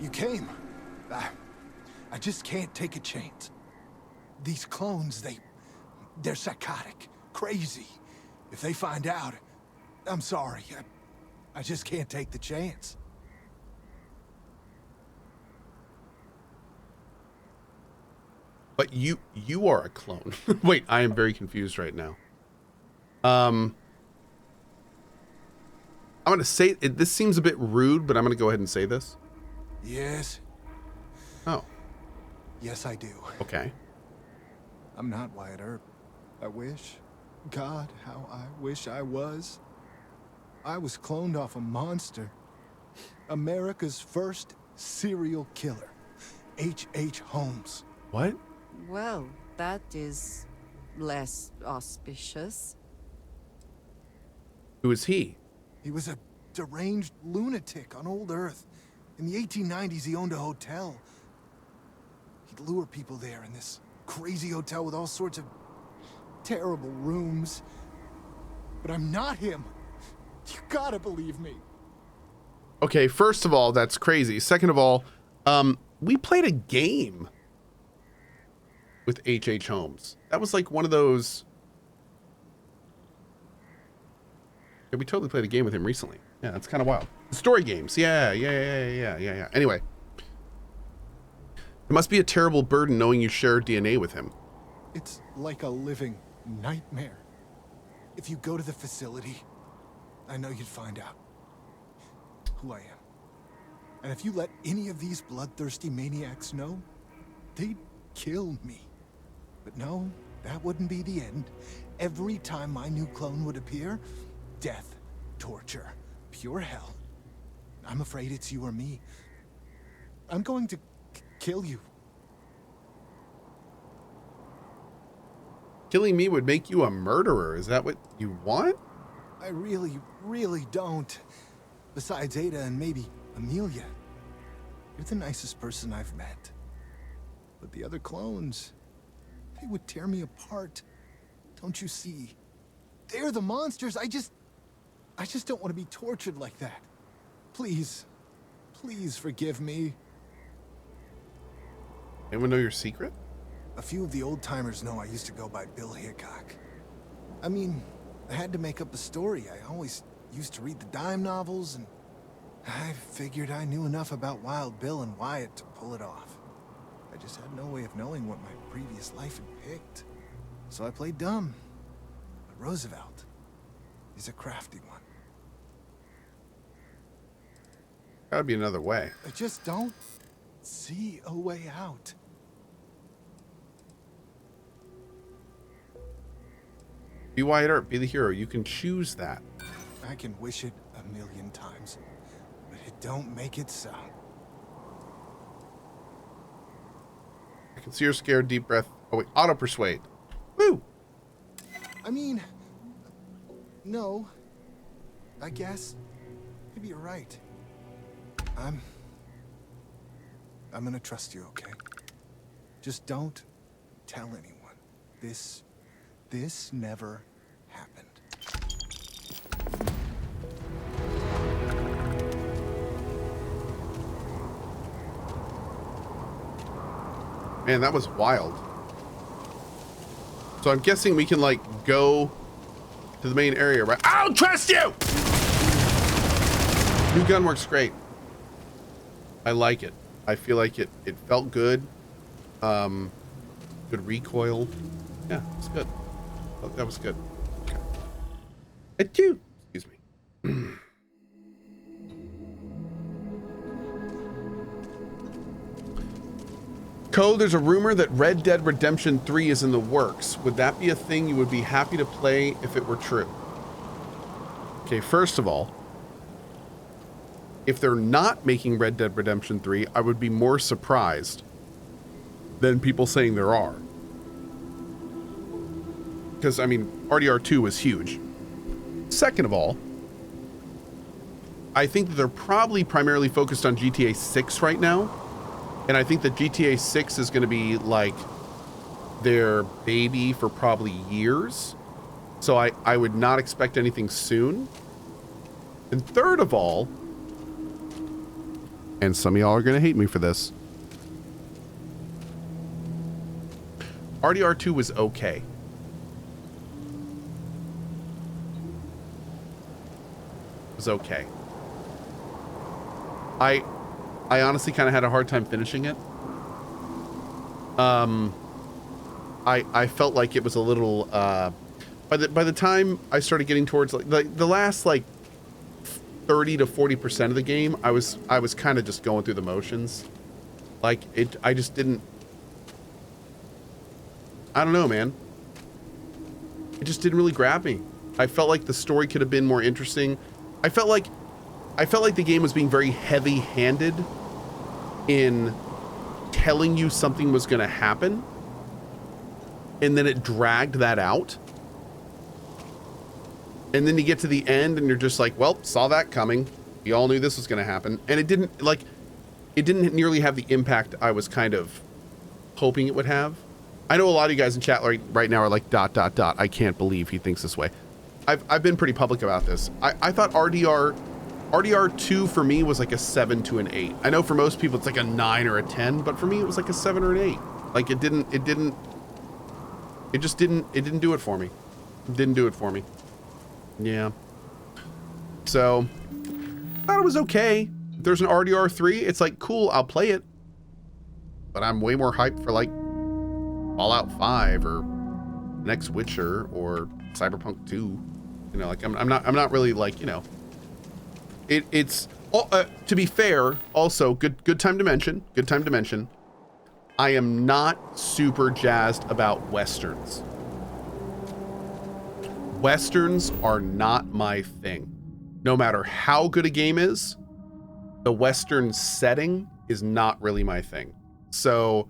You came. I just can't take a chance. These clones, they're psychotic, crazy. If they find out, I'm sorry. I just can't take the chance. But you are a clone. Wait, I am very confused right now. I'm gonna say it, this seems a bit rude, but I'm gonna go ahead and say this. Yes. Oh. Yes, I do. Okay. I'm not Wyatt Earp. I wish. God, how I wish I was. I was cloned off a monster. America's first serial killer. H.H. Holmes. What? Well, that is less auspicious. Who is he? He was a deranged lunatic on old Earth. In the 1890s, he owned a hotel. He'd lure people there in this crazy hotel with all sorts of terrible rooms. But I'm not him. You gotta believe me. Okay, first of all, that's crazy. Second of all, we played a game with H.H. Holmes. That was like one of those... Yeah, we totally played a game with him recently. Yeah, that's kind of wild. Story games. Yeah. Anyway. It must be a terrible burden knowing you share DNA with him. It's like a living nightmare. If you go to the facility, I know you'd find out who I am. And if you let any of these bloodthirsty maniacs know, they'd kill me. But no, that wouldn't be the end. Every time my new clone would appear, death, torture, pure hell. I'm afraid it's you or me. I'm going to kill you. Killing me would make you a murderer. Is that what you want? I really, really don't. Besides Ada and maybe Amelia. You're the nicest person I've met. But the other clones, they would tear me apart. Don't you see? They're the monsters. I just don't want to be tortured like that. Please, please forgive me. Anyone know your secret? A few of the old-timers know I used to go by Bill Hickok. I mean, I had to make up a story. I always used to read the dime novels, and I figured I knew enough about Wild Bill and Wyatt to pull it off. I just had no way of knowing what my previous life had picked. So I played dumb. But Roosevelt is a crafty one. Gotta be another way. I just don't see a way out. Be Wyatt Earp, be the hero. You can choose that. I can wish it a million times, but it don't make it so. I can see you're scared. Deep breath. Oh wait, auto persuade. Woo! I mean, no. I guess. Maybe you're right. I'm gonna trust you, okay? Just don't tell anyone. This never happened. Man, that was wild. So I'm guessing we can like go to the main area, right? I don't trust you! New gun works great. I like it. I feel like it felt good. Good recoil. Yeah, it's good. Oh, that was good. Okay. I do. Excuse me. Cohh, there's a rumor that Red Dead Redemption 3 is in the works. Would that be a thing you would be happy to play if it were true? Okay, first of all, if they're not making Red Dead Redemption 3, I would be more surprised than people saying there are. Because, I mean, RDR2 was huge. Second of all, I think that they're probably primarily focused on GTA 6 right now. And I think that GTA 6 is going to be like their baby for probably years. So I would not expect anything soon. And third of all, And some of y'all are going to hate me for this. RDR2 was okay. It was okay. I honestly kind of had a hard time finishing it. I felt like it was a little by the time I started getting towards like the last like 30 to 40% of the game, I was kind of just going through the motions. Like I just didn't. I don't know, man. It just didn't really grab me. I felt like the story could have been more interesting. I felt like the game was being very heavy-handed in telling you something was going to happen, and then it dragged that out. And then you get to the end and you're just like, well, saw that coming. We all knew this was going to happen. And it didn't nearly have the impact I was kind of hoping it would have. I know a lot of you guys in chat right now are like, ... I can't believe he thinks this way. I've been pretty public about this. I thought RDR2 for me was like a 7 to an 8. I know for most people it's like a 9 or a 10, but for me it was like a 7 or an 8. Like it didn't do it for me. It didn't do it for me. Yeah. So, I thought it was okay. If there's an RDR3, it's like, cool, I'll play it. But I'm way more hyped for like Fallout 5 or next Witcher or Cyberpunk 2. You know, like I'm not really like, you know. It's to be fair, also good time to mention. Good time to mention. I am not super jazzed about Westerns. Westerns are not my thing. No matter how good a game is, the Western setting is not really my thing. So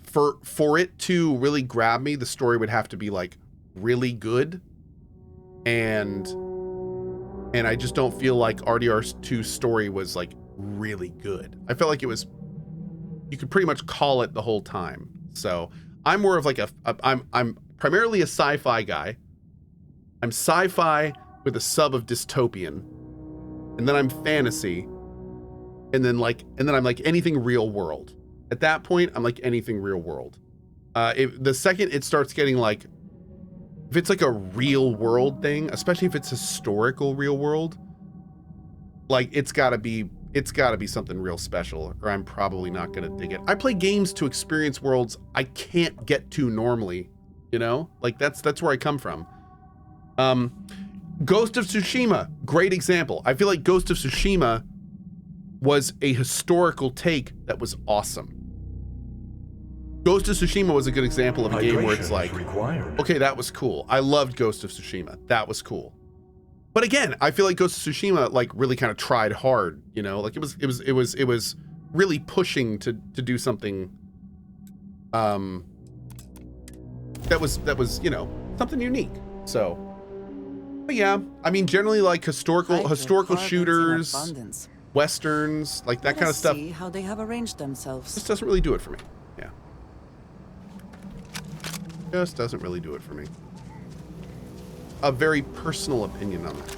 for it to really grab me, the story would have to be like really good. And I just don't feel like RDR2's story was like really good. I felt like it was, you could pretty much call it the whole time. So I'm more of like I'm primarily a sci-fi guy. I'm sci-fi with a sub of dystopian, and then I'm fantasy, and then I'm like anything real world. At that point, I'm like anything real world. The second it starts getting like, if it's like a real world thing, especially if it's historical real world, like it's gotta be something real special, or I'm probably not gonna dig it. I play games to experience worlds I can't get to normally, you know? Like that's where I come from. Ghost of Tsushima, great example. I feel like Ghost of Tsushima was a historical take that was awesome. Ghost of Tsushima was a good example of a game where it's like, okay, that was cool. I loved Ghost of Tsushima. That was cool. But again, I feel like Ghost of Tsushima like really kind of tried hard, you know, like it was really pushing to do something that was, you know, something unique. So, but yeah, I mean, generally like historical shooters, Westerns, like that kind of stuff. See how they have arranged themselves. Just doesn't really do it for me. Yeah. Just doesn't really do it for me. A very personal opinion on that.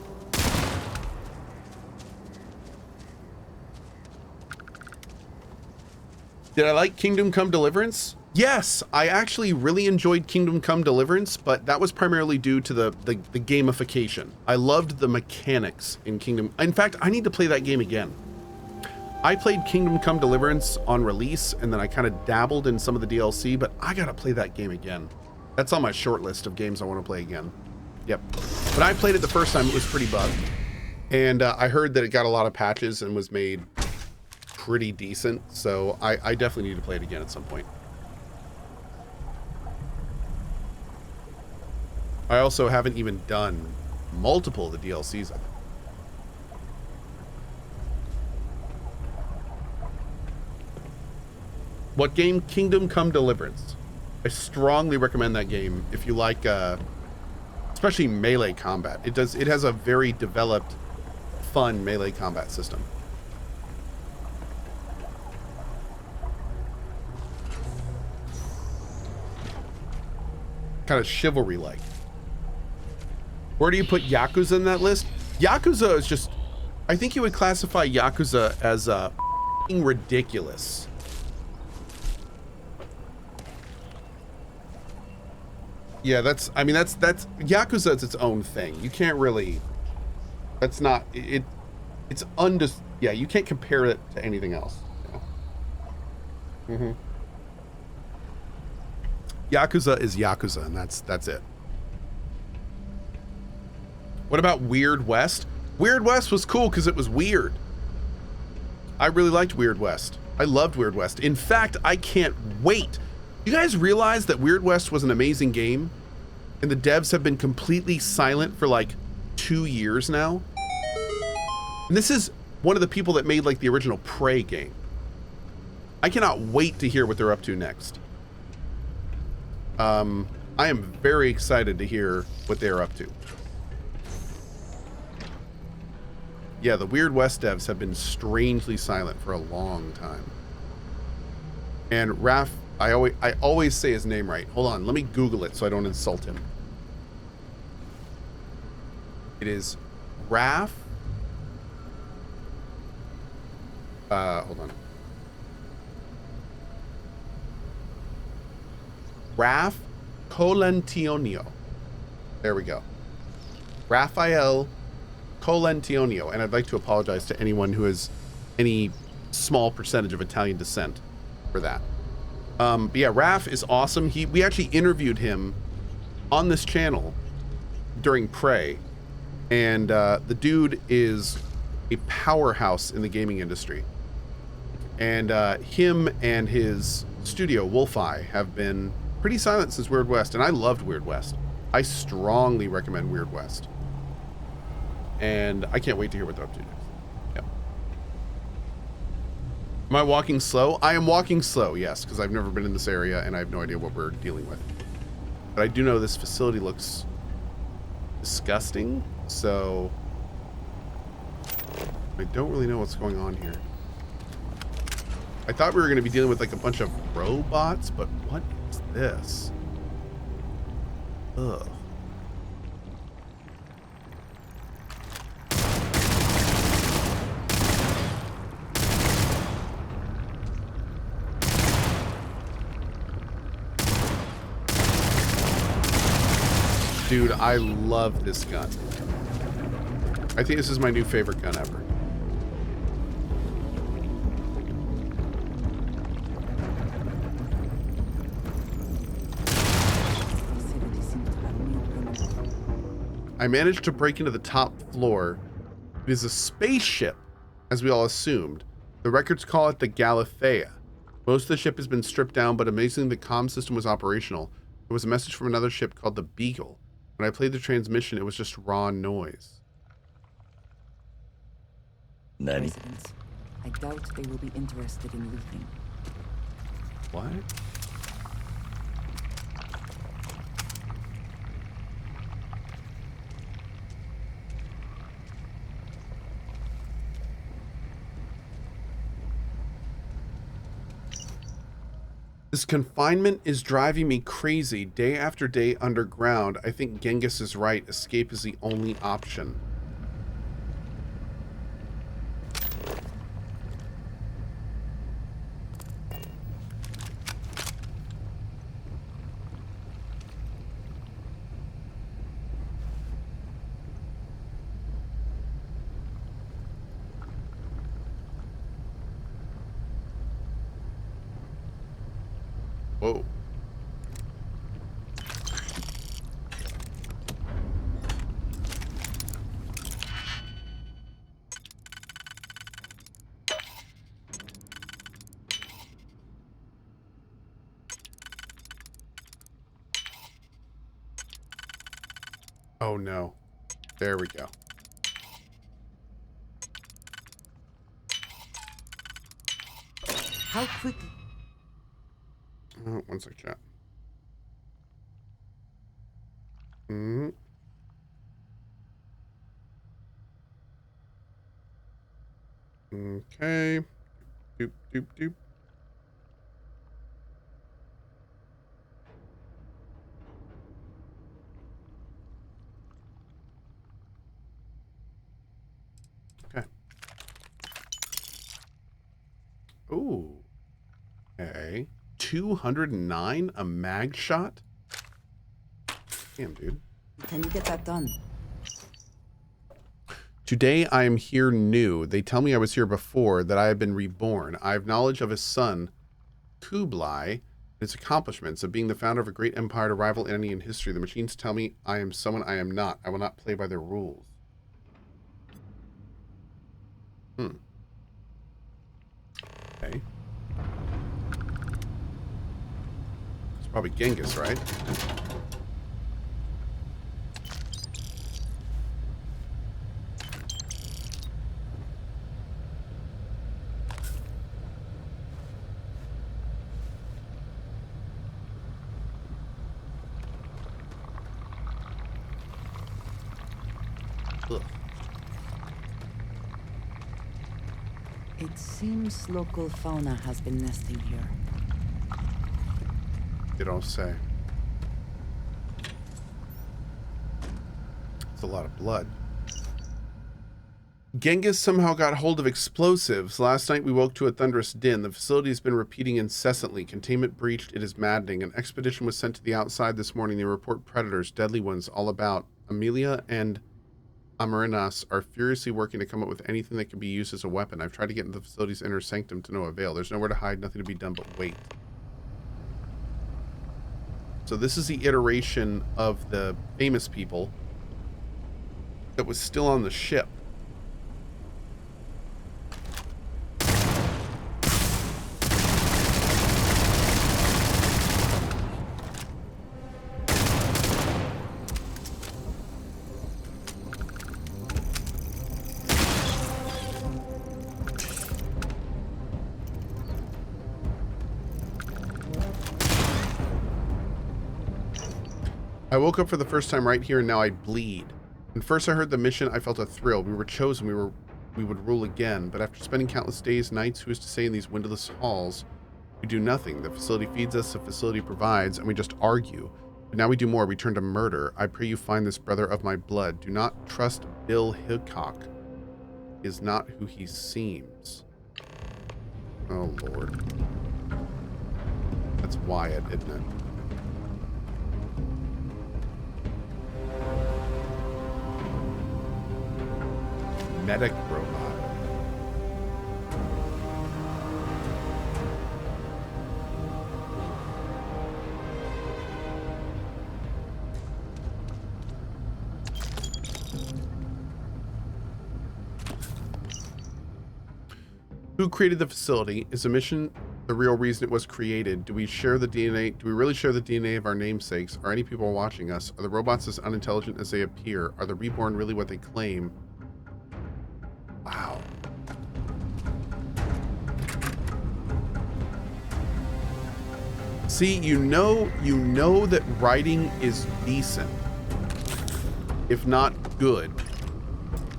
Did I like Kingdom Come Deliverance? Yes, I actually really enjoyed Kingdom Come Deliverance, but that was primarily due to the gamification. I loved the mechanics in Kingdom. In fact, I need to play that game again. I played Kingdom Come Deliverance on release, and then I kind of dabbled in some of the DLC, but I gotta play that game again. That's on my short list of games I want to play again. Yep. But I played it the first time, it was pretty bugged. And I heard that it got a lot of patches and was made pretty decent, so I definitely need to play it again at some point. I also haven't even done multiple of the DLCs of it. What game? Kingdom Come Deliverance. I strongly recommend that game if you like, especially melee combat. It has a very developed, fun melee combat system. Kind of chivalry-like. Where do you put Yakuza in that list? Yakuza is just I think you would classify Yakuza as ridiculous. Yeah, that's Yakuza is its own thing. You can't really, that's not, it's yeah, you can't compare it to anything else. Yeah. Yakuza is Yakuza, and that's it. What about Weird West? Weird West was cool because it was weird. I really liked Weird West. I loved Weird West. In fact, I can't wait. You guys realize that Weird West was an amazing game? And the devs have been completely silent for like 2 years now? And this is one of the people that made like the original Prey game. I cannot wait to hear what they're up to next. I am very excited to hear what they're up to. Yeah, the Weird West devs have been strangely silent for a long time. And Raph, I always say his name right. Hold on, let me Google it so I don't insult him. It is Raph. Hold on. Raph Colentionio. There we go. Raphael Colentionio, and I'd like to apologize to anyone who has any small percentage of Italian descent for that. But yeah, Raph is awesome. We actually interviewed him on this channel during Prey, and the dude is a powerhouse in the gaming industry. And him and his studio, Wolfeye, have been pretty silent since Weird West, and I loved Weird West. I strongly recommend Weird West. And I can't wait to hear what they're up to next. Yep. Am I walking slow? I am walking slow, yes, because I've never been in this area and I have no idea what we're dealing with. But I do know this facility looks disgusting, so I don't really know what's going on here. I thought we were going to be dealing with like a bunch of robots, but what is this? Ugh. Dude, I love this gun. I think this is my new favorite gun ever. I managed to break into the top floor. It is a spaceship, as we all assumed. The records call it the Galathea. Most of the ship has been stripped down, but amazingly the comm system was operational. There was a message from another ship called the Beagle. When I played the transmission, it was just raw noise. Residents. I doubt they will be interested in looting. What? This confinement is driving me crazy. Day after day underground. I think Genghis is right. Escape is the only option. Whoa. Oh no. There we go. How quickly? Oh, one sec, chat. Mm-hmm. Okay. Doop, doop, doop. Okay. 209? A mag shot? Damn, dude. Can you get that done? Today I am here new. They tell me I was here before, that I have been reborn. I have knowledge of his son, Kublai, its accomplishments of being the founder of a great empire to rival any in history. The machines tell me I am someone I am not. I will not play by their rules. Okay. It's probably Genghis, right? Ugh. It seems local fauna has been nesting here. They don't say. It's a lot of blood. Genghis somehow got hold of explosives. Last night we woke to a thunderous din. The facility has been repeating incessantly. Containment breached. It is maddening. An expedition was sent to the outside this morning. They report predators, deadly ones, all about. Amelia and Amarinas are furiously working to come up with anything that can be used as a weapon. I've tried to get into the facility's inner sanctum to no avail. There's nowhere to hide, nothing to be done but wait. So this is the iteration of the famous people that was still on the ship. I woke up for the first time right here and now I bleed. When first I heard the mission, I felt a thrill. We were chosen. We would rule again. But after spending countless days, nights, who is to say, in these windowless halls, we do nothing. The facility feeds us, the facility provides, and we just argue. But now we do more. We turn to murder. I pray you find this brother of my blood. Do not trust Bill Hickok. He is not who he seems. Oh, Lord. That's Wyatt, isn't it? Medic robot. Who created the facility? Is the mission the real reason it was created? Do we share the DNA? Do we really share the DNA of our namesakes? Are any people watching us? Are the robots as unintelligent as they appear? Are the reborn really what they claim? Wow. See, you know that writing is decent, if not good,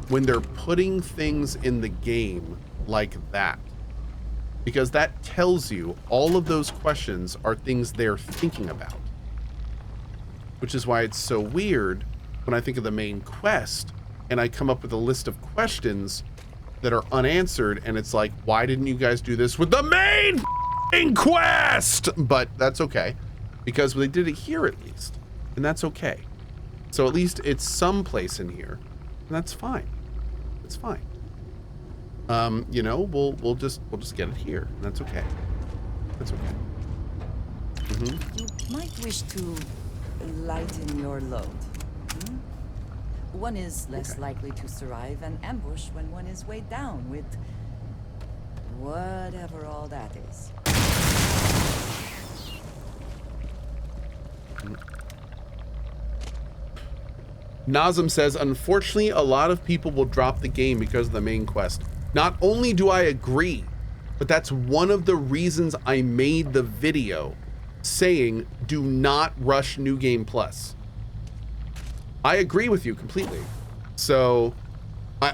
when they're putting things in the game like that. Because that tells you all of those questions are things they're thinking about. Which is why it's so weird when I think of the main quest and I come up with a list of questions that are unanswered, and it's like, why didn't you guys do this with the main quest? But that's okay, because they did it here at least, and that's okay. So at least it's someplace in here, and that's fine. It's fine. You know, we'll just get it here, and that's okay. That's okay. You might wish to lighten your load. One is less likely to survive an ambush when one is weighed down with whatever all that is. Nazem says, unfortunately, a lot of people will drop the game because of the main quest. Not only do I agree, but that's one of the reasons I made the video saying, do not rush New Game Plus. I agree with you completely. So,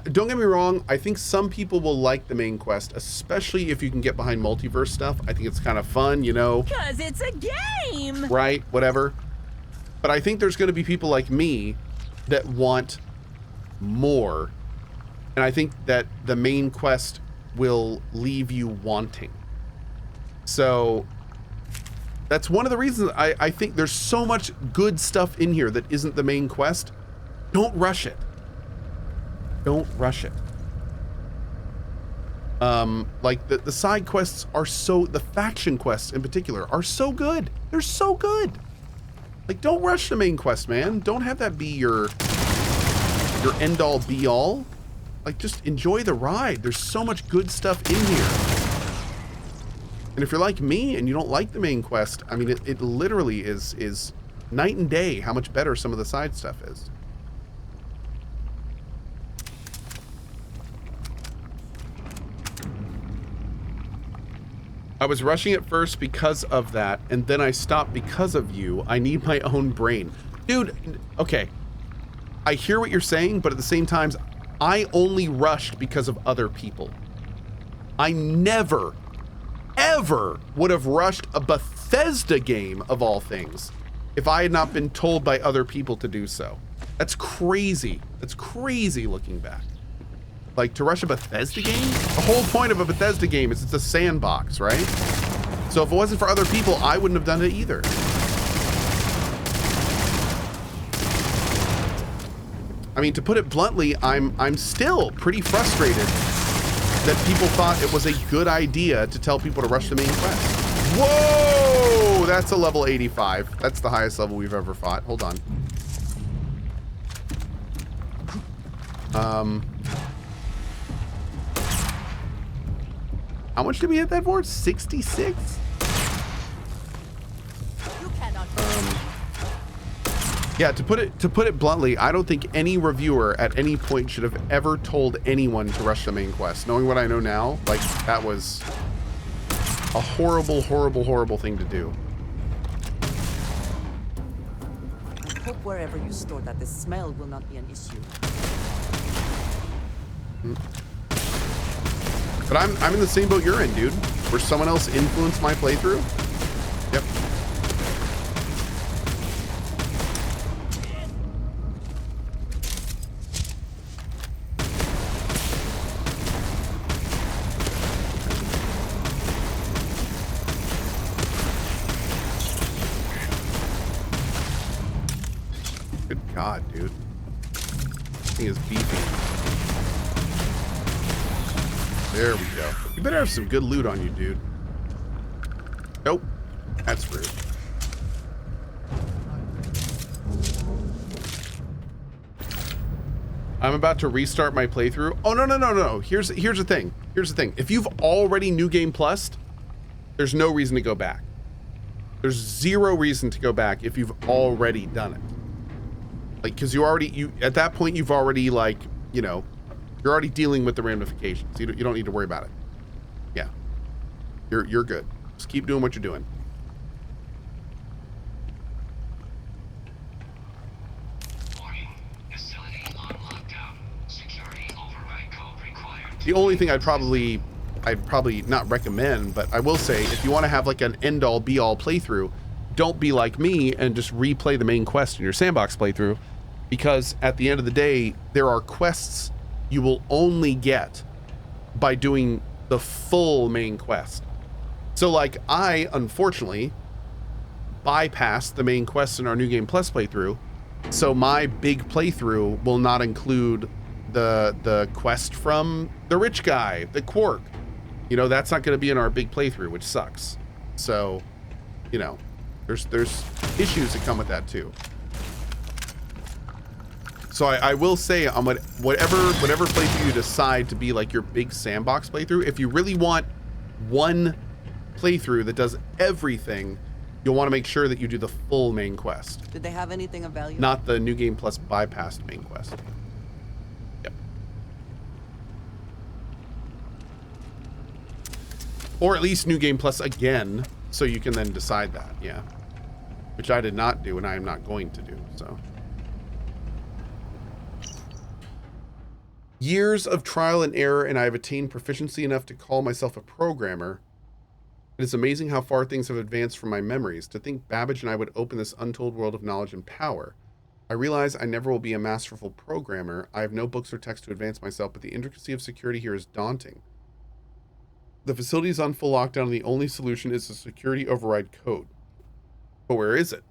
don't get me wrong, I think some people will like the main quest, especially if you can get behind multiverse stuff. I think it's kind of fun, you know. 'Cause it's a game! Right, whatever. But I think there's going to be people like me that want more. And I think that the main quest will leave you wanting. So, That's one of the reasons I think there's so much good stuff in here that isn't the main quest. Don't rush it. Don't rush it. Like the side quests are the faction quests in particular are so good. They're so good. Like, don't rush the main quest, man. Don't have that be your end all be all. Like, just enjoy the ride. There's so much good stuff in here. And if you're like me and you don't like the main quest, I mean, it literally is night and day how much better some of the side stuff is. I was rushing it first because of that, and then I stopped because of you. I need my own brain. Dude, okay. I hear what you're saying, but at the same time, I only rushed because of other people. I never, ever would have rushed a Bethesda game, of all things, if I had not been told by other people to do so. That's crazy. That's crazy looking back. Like, to rush a Bethesda game? The whole point of a Bethesda game is it's a sandbox, right? So if it wasn't for other people, I wouldn't have done it either. I mean, to put it bluntly, I'm still pretty frustrated that people thought it was a good idea to tell people to rush the main quest. Whoa! That's a level 85. That's the highest level we've ever fought. Hold on. How much did we hit that for? 66? You cannot. Yeah, to put it bluntly, I don't think any reviewer at any point should have ever told anyone to rush the main quest. Knowing what I know now, like, that was a horrible, horrible, horrible thing to do. I hope wherever you store that, the smell will not be an issue. But I'm in the same boat you're in, dude. Where someone else influenced my playthrough. Yep. Good God, dude. This thing is beefy. There we go. You better have some good loot on you, dude. Nope. That's rude. I'm about to restart my playthrough. Oh, no. Here's the thing. Here's the thing. If you've already New Game Plus'd, there's no reason to go back. There's zero reason to go back if you've already done it. Like, because at that point, you've already, like, you know, you're already dealing with the ramifications. You don't need to worry about it. Yeah. You're good. Just keep doing what you're doing. Warning. Facility on lockdown. Security override code required. The only thing I'd probably not recommend, but I will say, if you want to have like an end-all be-all playthrough, don't be like me and just replay the main quest in your sandbox playthrough, because at the end of the day, there are quests you will only get by doing the full main quest. So like, I unfortunately bypassed the main quest in our New Game Plus playthrough, so my big playthrough will not include the quest from the rich guy, the Quark. You know, that's not going to be in our big playthrough, which sucks. So, you know, there's issues that come with that too. So I will say, on whatever playthrough you decide to be like your big sandbox playthrough, if you really want one playthrough that does everything, you'll want to make sure that you do the full main quest. Did they have anything of value? Not the New Game Plus bypassed main quest. Yep. Or at least New Game Plus again, so you can then decide that, yeah. Which I did not do, and I am not going to do, so. Years of trial and error, and I have attained proficiency enough to call myself a programmer. It is amazing how far things have advanced from my memories. To think Babbage and I would open this untold world of knowledge and power. I realize I never will be a masterful programmer. I have no books or text to advance myself, but the intricacy of security here is daunting. The facility is on full lockdown, and the only solution is a security override code. But where is it?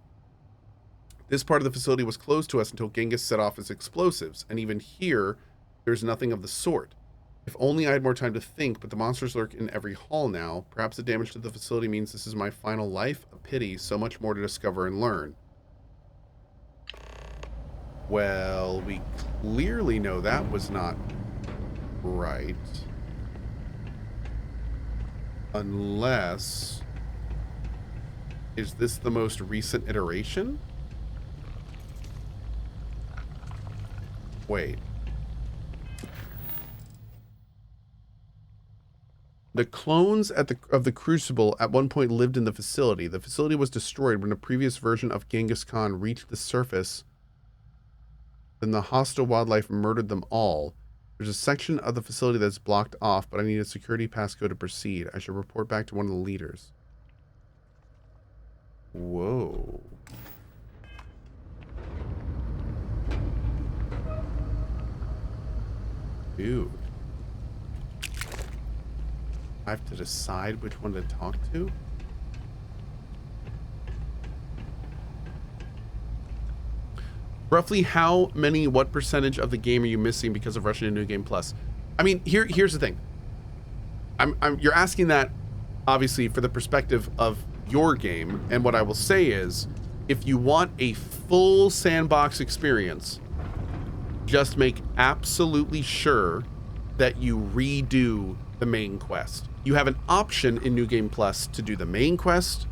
This part of the facility was closed to us until Genghis set off his explosives, and even here, there's nothing of the sort. If only I had more time to think, but the monsters lurk in every hall now. Perhaps the damage to the facility means this is my final life? A pity, so much more to discover and learn. Well, we clearly know that was not right. Unless... Is this the most recent iteration? Wait. The clones of the Crucible at one point lived in the facility. The facility was destroyed when a previous version of Genghis Khan reached the surface. Then the hostile wildlife murdered them all. There's a section of the facility that's blocked off, but I need a security passcode to proceed. I should report back to one of the leaders. Whoa. Dude. I have to decide which one to talk to? Roughly what percentage of the game are you missing because of rushing into New Game Plus? I mean, here's the thing. You're asking that obviously for the perspective of your game, and what I will say is, if you want a full sandbox experience, just make absolutely sure that you redo the main quest. You have an option in New Game Plus to do the main quest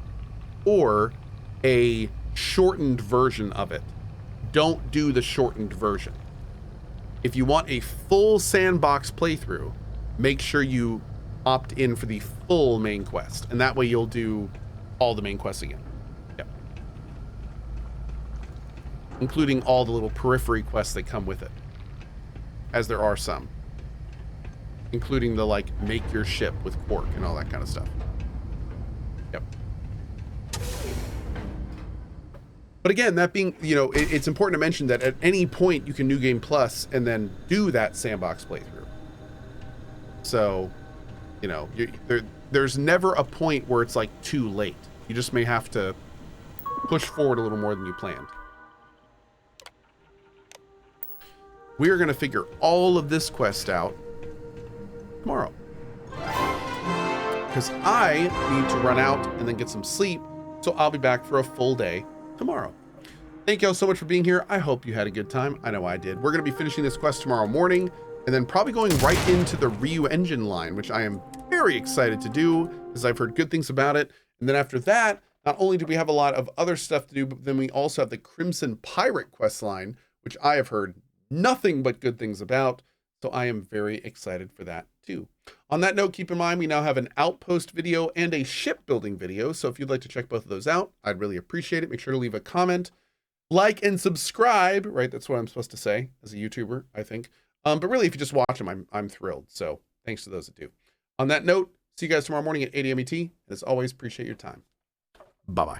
or a shortened version of it. Don't do the shortened version. If you want a full sandbox playthrough, make sure you opt in for the full main quest, and that way you'll do all the main quests again. Yep. Including all the little periphery quests that come with it, as there are some. Including the, like, make your ship with Cohh and all that kind of stuff. Yep. But again, that being, you know, it's important to mention that at any point you can New Game Plus and then do that sandbox playthrough. So, you know, there's never a point where it's like too late. You just may have to push forward a little more than you planned. We are going to figure all of this quest out tomorrow, because I need to run out and then get some sleep, so I'll be back for a full day tomorrow. Thank you all so much for being here. I hope you had a good time. I know I did. We're going to be finishing this quest tomorrow morning, and then probably going right into the Ryu engine line, which I am very excited to do, because I've heard good things about it. And then after that, not only do we have a lot of other stuff to do, but then we also have the Crimson Pirate quest line, which I have heard nothing but good things about. So I am very excited for that too. On that note, keep in mind, we now have an outpost video and a shipbuilding video. So if you'd like to check both of those out, I'd really appreciate it. Make sure to leave a comment, like, and subscribe, right? That's what I'm supposed to say as a YouTuber, I think. But really, if you just watch them, I'm thrilled. So thanks to those that do. On that note, see you guys tomorrow morning at 8 a.m. ET. And as always, appreciate your time. Bye-bye.